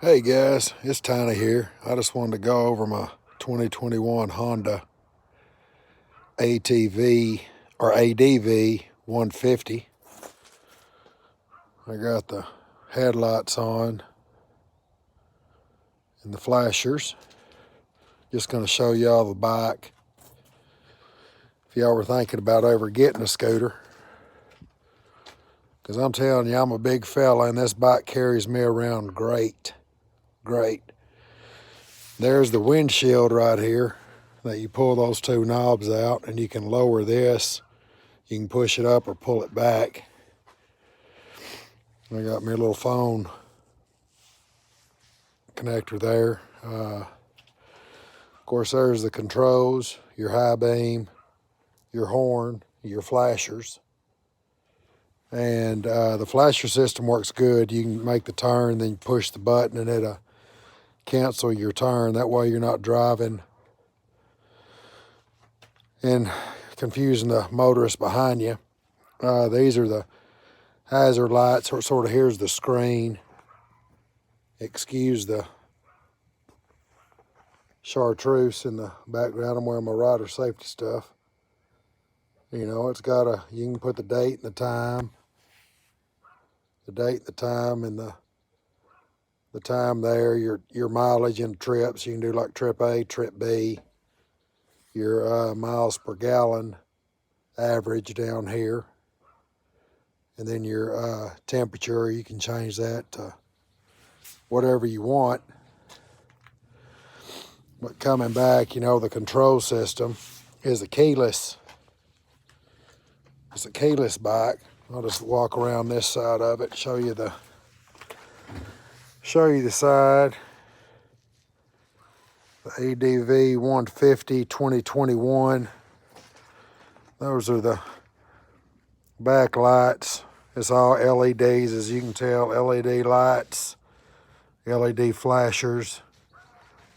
Hey guys, it's Tiny here. I just wanted to go over my 2021 Honda ATV or ADV 150. I got the headlights on and the flashers. Just going to show y'all the bike. If y'all were thinking about ever getting a scooter, because I'm telling you, I'm a big fella and this bike carries me around great. There's the windshield right here that you pull those two knobs out and you can lower this. You can push it up or pull it back. I got me a little phone connector there. Of course, there's the controls, your high beam, your horn, your flashers. And the flasher system works good. You can make the turn, then you push the button and it'll cancel your turn. That way you're not driving and confusing the motorist behind you. These are the hazard lights, or sort of here's the screen. Excuse the chartreuse in the background. I'm wearing my rider safety stuff. You know, it's got you can put the date and the time. The date, the time, and the time there, your mileage and trips. You can do like trip A, trip B, your miles per gallon average down here. And then your temperature, you can change that to whatever you want. But coming back, you know, the control system is a keyless. It's a keyless bike. I'll just walk around this side of it, show you the side. The ADV 150 2021. Those are the back lights. It's all LEDs, as you can tell. LED lights, LED flashers.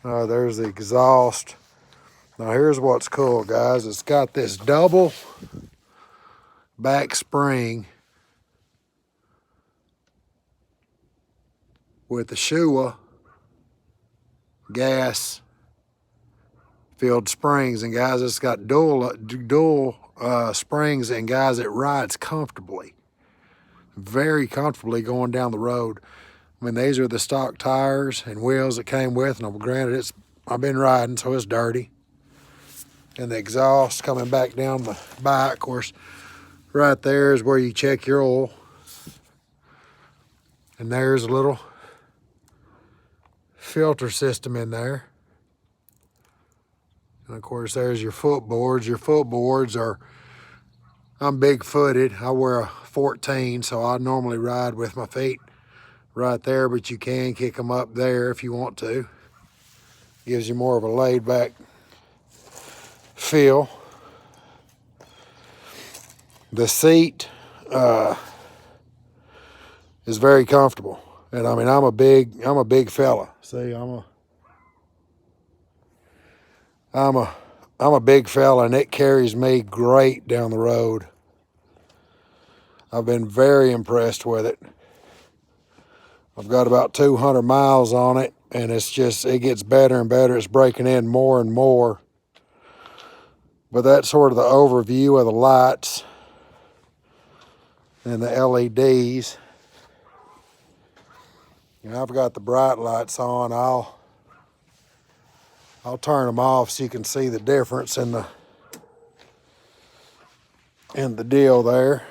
There's the exhaust. Now here's what's cool, guys. It's got this double back spring with the Showa gas filled springs, and guys, it's got dual springs, and guys, it rides comfortably, very comfortably going down the road. I mean, these are the stock tires and wheels that came with, and granted, I've been riding, so it's dirty. And the exhaust coming back down the bike, of course, right there is where you check your oil. And there's a little filter system in there. And of course, there's your footboards. Your footboards are, I'm big footed. I wear a 14, so I normally ride with my feet right there, but you can kick them up there if you want to. Gives you more of a laid back feel. The seat is very comfortable. And I mean, I'm a big fella. See, I'm a big fella, and it carries me great down the road. I've been very impressed with it. I've got about 200 miles on it, and it gets better and better. It's breaking in more and more. But that's sort of the overview of the lights and the LEDs. And I've got the bright lights on. I'll turn them off so you can see the difference in the deal there.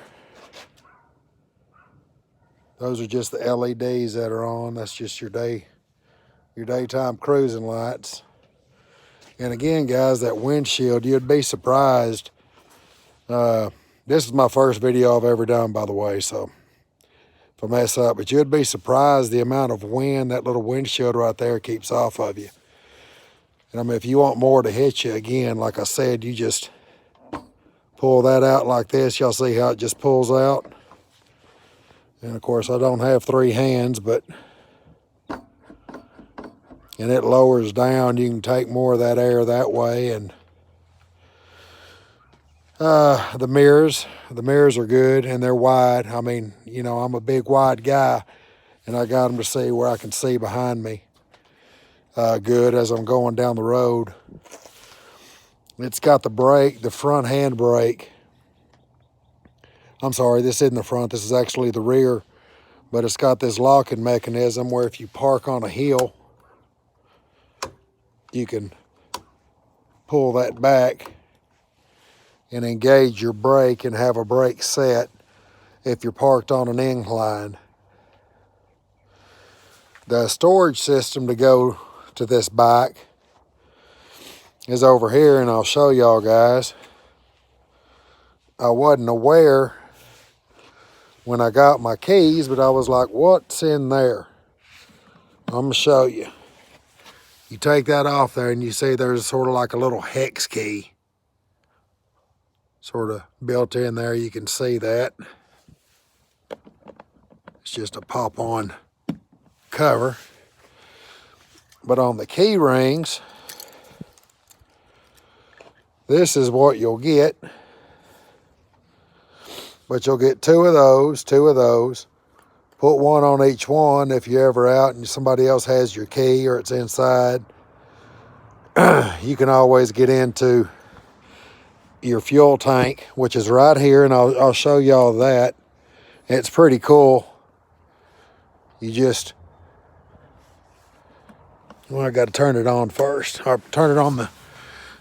Those are just the LEDs that are on. That's just your daytime cruising lights. And again, guys, that windshield, you'd be surprised. This is my first video I've ever done, by the way, so if I mess up, but you'd be surprised the amount of wind that little windshield right there keeps off of you. And I mean, if you want more to hit you, again, like I said, you just pull that out like this. Y'all see how it just pulls out? And of course, I don't have three hands, and it lowers down. You can take more of that air that way. And the mirrors are good, and they're wide. I mean, you know, I'm a big wide guy, and I got them to see where I can see behind me good as I'm going down the road. It's got the brake, the front hand brake. I'm sorry, this isn't the front, this is actually the rear. But it's got this locking mechanism where if you park on a hill, you can pull that back and engage your brake and have a brake set if you're parked on an incline. The storage system to go to this bike is over here, and I'll show y'all guys. I wasn't aware when I got my keys, but I was like, what's in there? I'm gonna show you. You take that off there and you see there's sort of like a little hex key sort of built in there. You can see that. It's just a pop-on cover. But on the key rings, this is what you'll get. But you'll get two of those. Put one on each one if you're ever out and somebody else has your key or it's inside. You can always get into your fuel tank, which is right here, and I'll show y'all that. It's pretty cool. You just, well, I got to turn it on first, or turn it on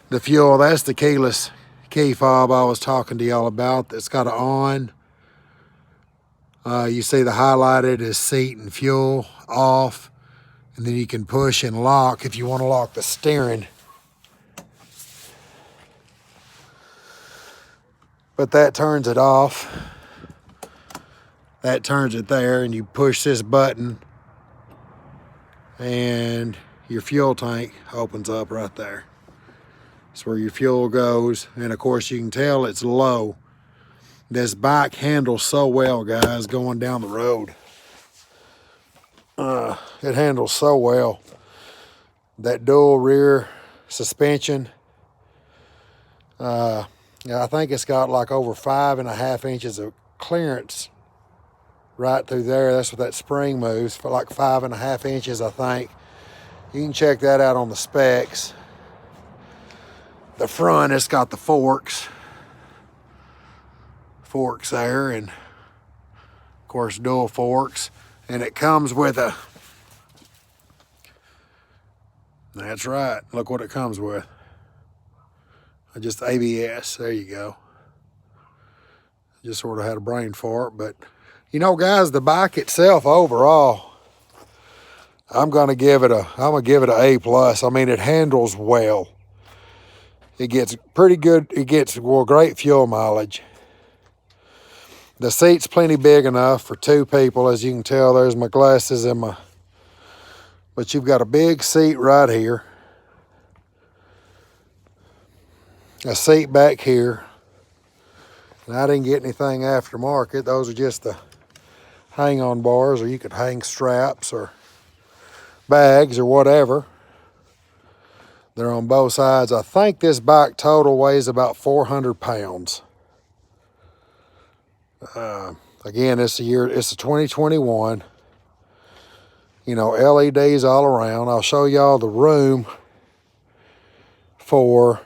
the fuel. That's the keyless key fob I was talking to y'all about. It's got an on. You see the highlighted is seat and fuel off, and then you can push and lock if you want to lock the steering. But that turns it off. That turns it there, and you push this button and your fuel tank opens up right there. That's where your fuel goes, and of course you can tell it's low. This bike handles so well, guys, going down the road. It handles so well. That dual rear suspension, yeah, I think it's got like over 5.5 inches of clearance right through there. That's what that spring moves, for like 5.5 inches, I think. You can check that out on the specs. The front, it's got the forks there, and of course dual forks, and it comes with a, that's right, look what it comes with. Just ABS, there you go. Just sort of had a brain fart, but you know, guys, the bike itself overall, I'm gonna give it an A+. I mean, it handles well. It gets pretty good. It gets, well, great fuel mileage. The seat's plenty big enough for two people, as you can tell. There's my glasses and my, but you've got a big seat right here. A seat back here, and I didn't get anything aftermarket. Those are just the hang-on bars, or you could hang straps or bags or whatever. They're on both sides. I think this bike total weighs about 400 pounds. Again, it's a 2021. You know, LEDs all around. I'll show y'all the room for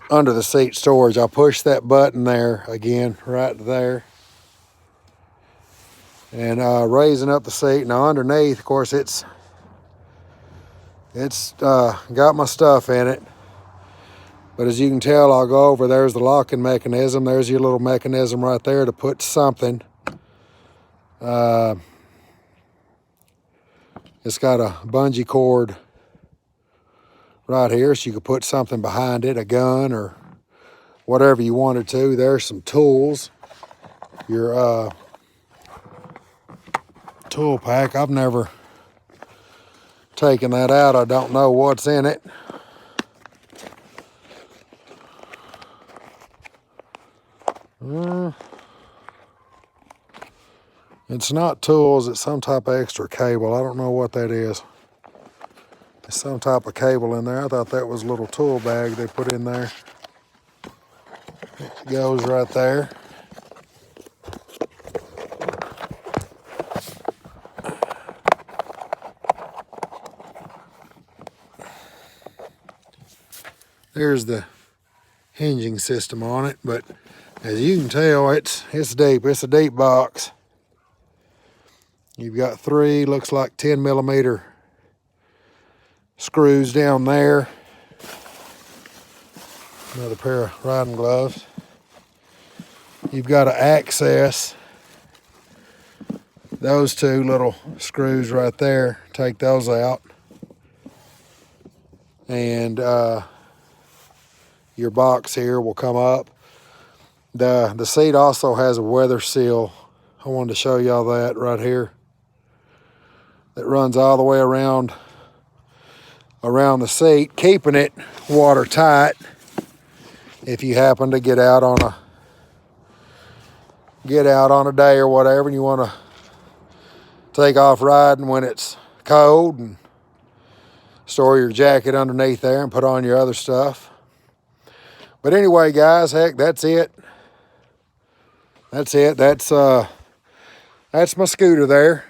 under the seat storage. I'll push that button there again, right there, and raising up the seat. Now underneath, of course, it's got my stuff in it, but as you can tell, I'll go over, there's the locking mechanism. There's your little mechanism right there to put something. It's got a bungee cord right here, so you could put something behind it, a gun or whatever you wanted to. There's some tools. Your tool pack. I've never taken that out. I don't know what's in it. It's not tools, it's some type of extra cable. I don't know what that is. There's some type of cable in there. I thought that was a little tool bag they put in there. It goes right there. There's the hinging system on it, but as you can tell, it's deep. It's a deep box. You've got 3, looks like 10mm screws down there. Another pair of riding gloves. You've got to access those 2 little screws right there. Take those out. And your box here will come up. The seat also has a weather seal. I wanted to show y'all that right here. It runs all the way around the seat, keeping it watertight if you happen to get out on a day or whatever and you want to take off riding when it's cold, and store your jacket underneath there and put on your other stuff. But anyway, guys, heck, that's it. That's my scooter there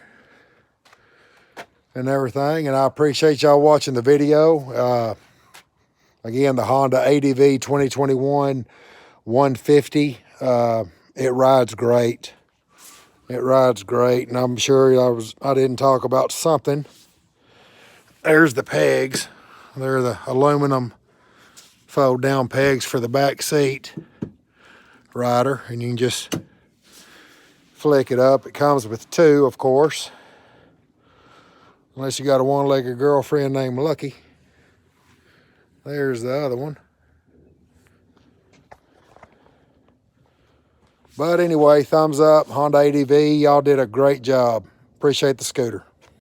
and everything, and I appreciate y'all watching the video. Again, the Honda ADV 2021 150. It rides great. It rides great, and I'm sure I didn't talk about something. There's the pegs. They're the aluminum fold down pegs for the back seat rider, and you can just flick it up. It comes with 2, of course, unless you got a one-legged girlfriend named Lucky. There's the other one. But anyway, thumbs up, Honda ADV. Y'all did a great job. Appreciate the scooter.